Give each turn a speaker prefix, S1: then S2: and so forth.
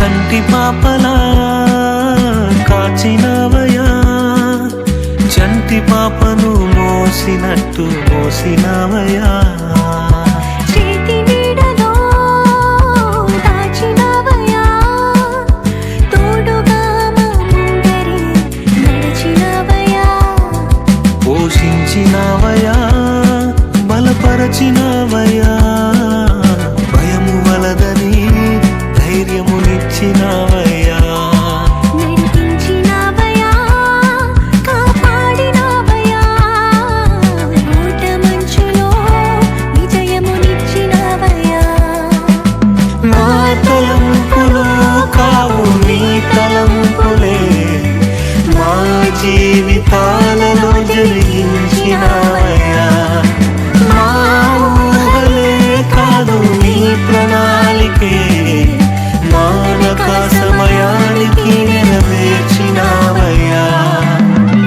S1: కంటి పాపలా కాచినవయా, చంటి పాపను మోసినట్టు మోసినవయా. పోషించినవయా, బలపరచినవయా, భయము వలదని ధైర్యమునిచ్చినవయా.